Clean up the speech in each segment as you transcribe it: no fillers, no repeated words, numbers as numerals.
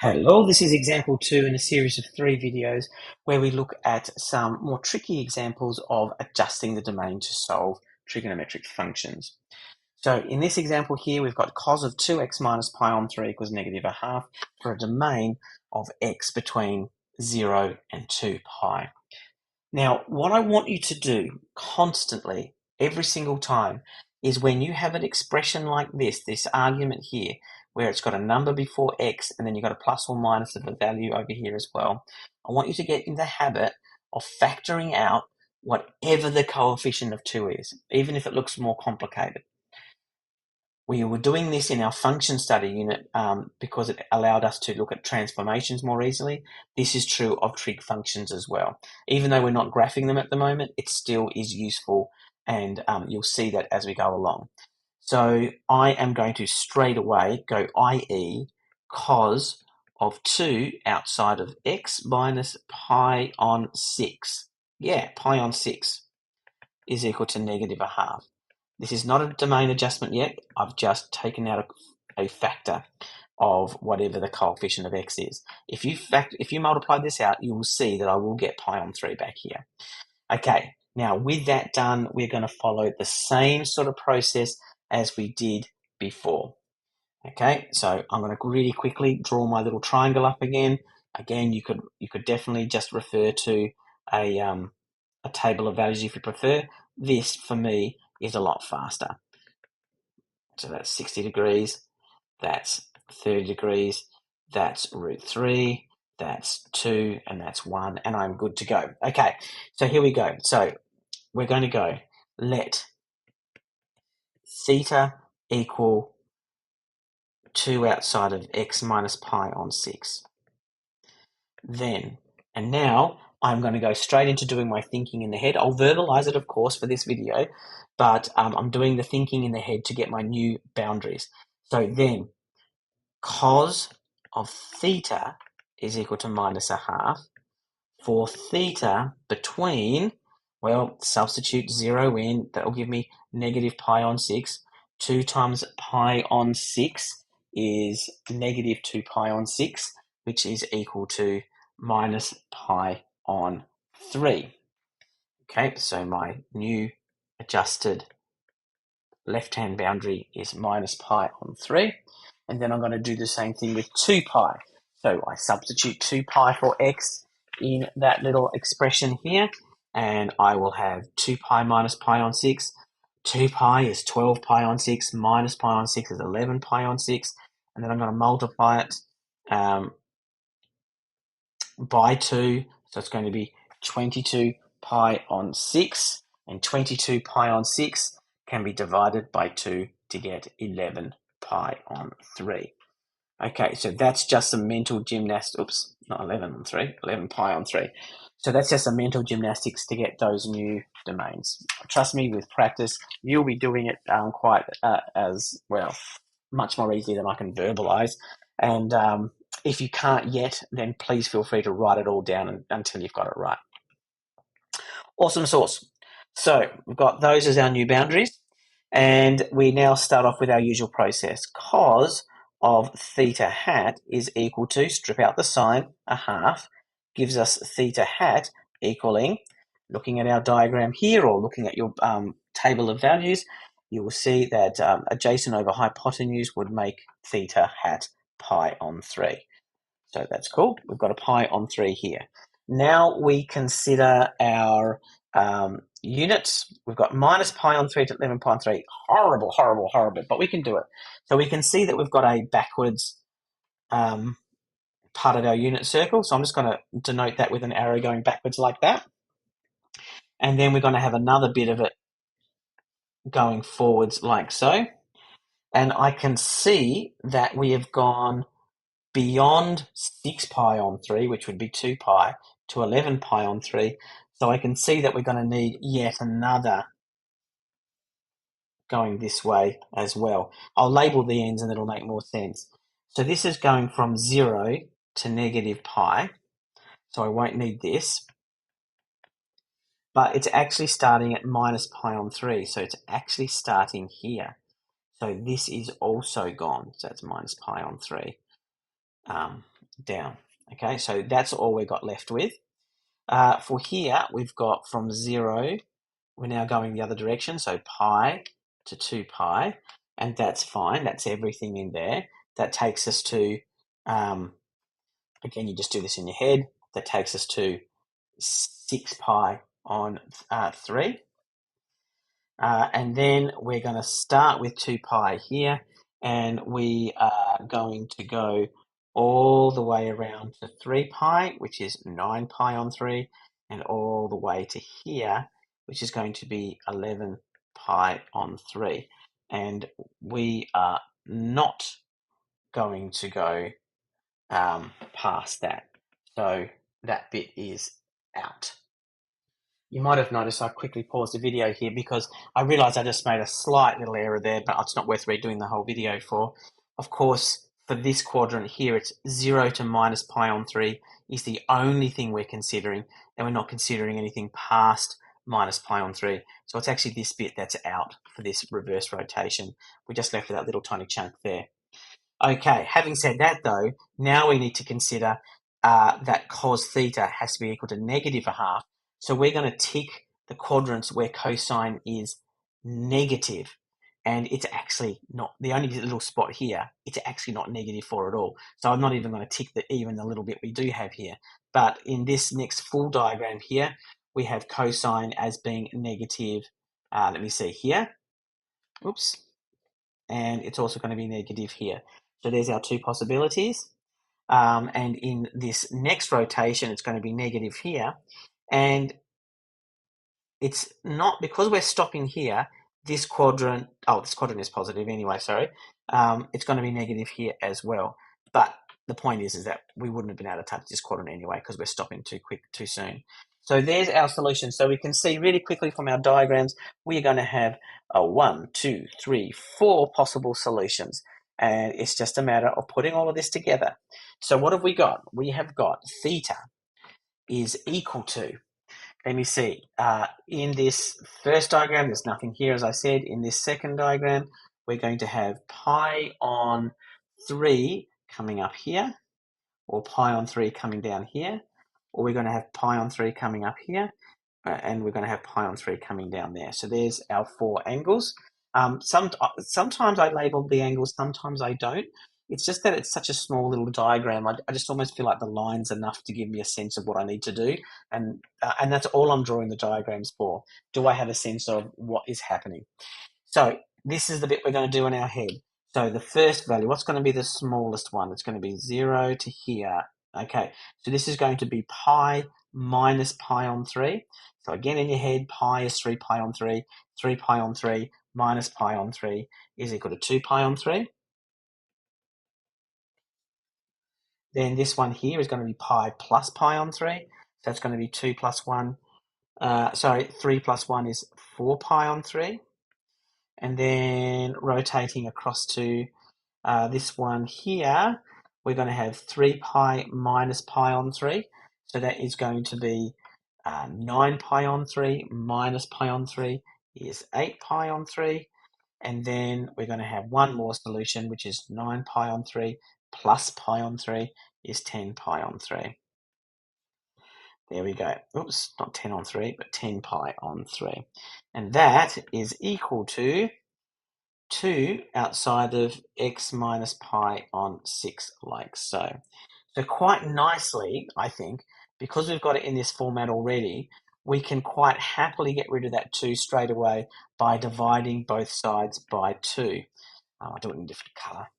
Hello, this is example 2 in a series of 3 videos where we look at some more tricky examples of adjusting the domain to solve trigonometric functions. So in this example here, we've got cos of 2x minus pi on 3 equals negative a half for a domain of x between 0 and 2 pi. Now, what I want you to do constantly, every single time, is when you have an expression like this argument here, where it's got a number before x and then you've got a plus or minus of a value over here as well, I want you to get in the habit of factoring out whatever the coefficient of 2 is, even if it looks more complicated. We were doing this in our function study unit because it allowed us to look at transformations more easily. This is true of trig functions as well. Even though we're not graphing them at the moment, it still is useful, and you'll see that as we go along. So I am going to straight away go i.e. cos of 2 outside of x minus pi on 6. Yeah, pi on 6 is equal to negative a half. This is not a domain adjustment yet. I've just taken out a factor of whatever the coefficient of x is. If you multiply this out, you will see that I will get pi on 3 back here. Okay, now with that done, we're going to follow the same sort of process as we did before. Okay, so I'm going to really quickly draw my little triangle up again. Again, you could definitely just refer to a table of values if you prefer. This, for me, is a lot faster. So that's 60 degrees, that's 30 degrees, that's root 3, that's 2, and that's 1, and I'm good to go. Okay, so here we go. So we're going to go let theta equal 2 outside of x minus pi on 6. Then, and now I'm going to go straight into doing my thinking in the head. I'll verbalize it, of course, for this video, but I'm doing the thinking in the head to get my new boundaries. So then, cos of theta is equal to minus a half for theta between, well, substitute 0 in, that will give me negative pi on 6. 2 times pi on 6 is negative 2 pi on 6, which is equal to minus pi on 3. Okay, so my new adjusted left-hand boundary is minus pi on 3. And then I'm going to do the same thing with 2 pi. So I substitute 2 pi for x in that little expression here, and I will have 2 pi minus pi on 6. 2 pi is 12 pi on 6, minus pi on 6 is 11 pi on 6, and then I'm going to multiply it by 2, so it's going to be 22 pi on 6, and 22 pi on 6 can be divided by 2 to get 11 pi on 3. Okay, so that's just some mental gymnastics. Oops, not 11 on 3, 11 pi on 3. So that's just some mental gymnastics to get those new domains. Trust me, with practice, you'll be doing it quite as well, much more easily than I can verbalize. And if you can't yet, then please feel free to write it all down until you've got it right. Awesome sauce. So we've got those as our new boundaries, and we now start off with our usual process. Cos of theta hat is equal to, strip out the sign, a half, gives us theta hat equaling, looking at our diagram here or looking at your table of values, you will see that adjacent over hypotenuse would make theta hat pi on 3. So that's cool. We've got a pi on 3 here. Now we consider our units. We've got minus pi on 3 to 11 pi on 3. Horrible, horrible, horrible, but we can do it. So we can see that we've got a backwards part of our unit circle. So I'm just going to denote that with an arrow going backwards like that. And then we're going to have another bit of it going forwards like so. And I can see that we have gone beyond 6 pi on 3, which would be 2 pi, to 11 pi on 3. So I can see that we're going to need yet another going this way as well. I'll label the ends and it'll make more sense. So this is going from 0 to negative pi, so I won't need this. But it's actually starting at minus pi on 3, so it's actually starting here. So this is also gone, so it's minus pi on 3. down. Okay, so that's all we got left with. For here, we've got from 0, we're now going the other direction, so pi to 2 pi, and that's fine. That's everything in there. That takes us to, again, you just do this in your head, that takes us to 6 pi on 3. And then we're going to start with 2 pi here, and we are going to go all the way around to 3 pi, which is 9 pi on 3, and all the way to here, which is going to be 11 pi on 3. And we are not going to go past that. So that bit is out. You might have noticed I quickly paused the video here because I realised I just made a slight little error there, but it's not worth redoing the whole video for. Of course, for this quadrant here, it's 0 to minus pi on 3 is the only thing we're considering, and we're not considering anything past minus pi on 3. So it's actually this bit that's out for this reverse rotation. We just left with that little tiny chunk there. Okay, having said that though, now we need to consider that cos theta has to be equal to negative a half. So we're going to tick the quadrants where cosine is negative. And it's actually not, the only little spot here, it's actually not -4 at all. So I'm not even going to tick even the little bit we do have here. But in this next full diagram here, we have cosine as being negative, let me see here. Oops. And it's also going to be negative here. So there's our two possibilities. And in this next rotation, it's going to be negative here. And it's not, because we're stopping here, this quadrant is positive anyway, sorry. It's going to be negative here as well. But the point is that we wouldn't have been able to touch this quadrant anyway because we're stopping too soon. So there's our solution. So we can see really quickly from our diagrams, we're going to have 1, 2, 3, 4 possible solutions. And it's just a matter of putting all of this together. So what have we got? We have got theta is equal to, let me see, in this first diagram, there's nothing here, as I said. In this second diagram, we're going to have pi on 3 coming up here, or pi on 3 coming down here, or we're going to have pi on 3 coming up here, and we're going to have pi on 3 coming down there. So there's our 4 angles. Sometimes I label the angles, sometimes I don't. It's just that it's such a small little diagram. I just almost feel like the line's enough to give me a sense of what I need to do. And that's all I'm drawing the diagrams for. Do I have a sense of what is happening? So this is the bit we're going to do in our head. So the first value, what's going to be the smallest one? It's going to be 0 to here. Okay, so this is going to be pi minus pi on 3. So again, in your head, pi is 3 pi on 3. 3 pi on 3 minus pi on 3 is equal to 2 pi on 3. Then this one here is going to be pi plus pi on 3. So that's going to be 2 plus 1. 3 plus 1 is 4 pi on 3. And then rotating across to this one here, we're going to have 3 pi minus pi on 3. So that is going to be 9 pi on 3 minus pi on 3 is 8 pi on 3. And then we're going to have one more solution, which is 9 pi on 3 plus pi on 3 is 10 pi on 3. There we go. Oops, not 10 on 3, but 10 pi on 3. And that is equal to 2 outside of x minus pi on 6, like so. So quite nicely, I think, because we've got it in this format already, we can quite happily get rid of that 2 straight away by dividing both sides by 2. I'll do it in a different colour.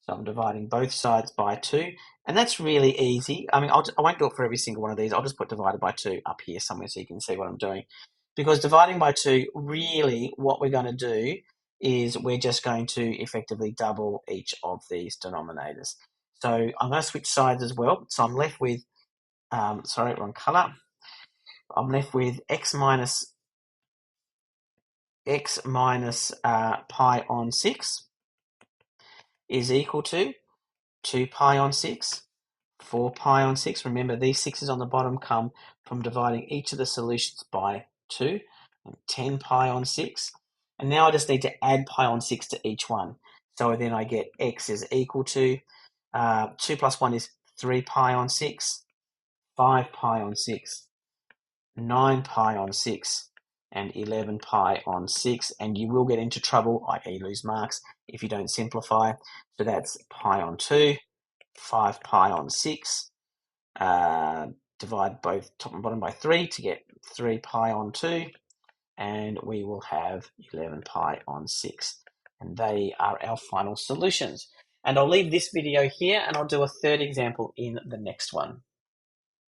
So I'm dividing both sides by 2, and that's really easy. I mean, I won't do it for every single one of these. I'll just put divided by 2 up here somewhere so you can see what I'm doing. Because dividing by 2, really what we're going to do is we're just going to effectively double each of these denominators. So I'm going to switch sides as well. So I'm left with, sorry, wrong colour. I'm left with x minus pi on 6 is equal to 2 pi on 6, 4 pi on 6. Remember, these 6's on the bottom come from dividing each of the solutions by 2, and 10 pi on 6. And now I just need to add pi on 6 to each one. So then I get x is equal to 2 plus 1 is 3 pi on 6, 5 pi on 6, 9 pi on 6, and 11 pi on 6, and you will get into trouble, i.e. lose marks, if you don't simplify. So that's pi on 2, 5 pi on 6, divide both top and bottom by 3 to get 3 pi on 2, and we will have 11 pi on 6. And they are our final solutions. And I'll leave this video here, and I'll do a third example in the next one.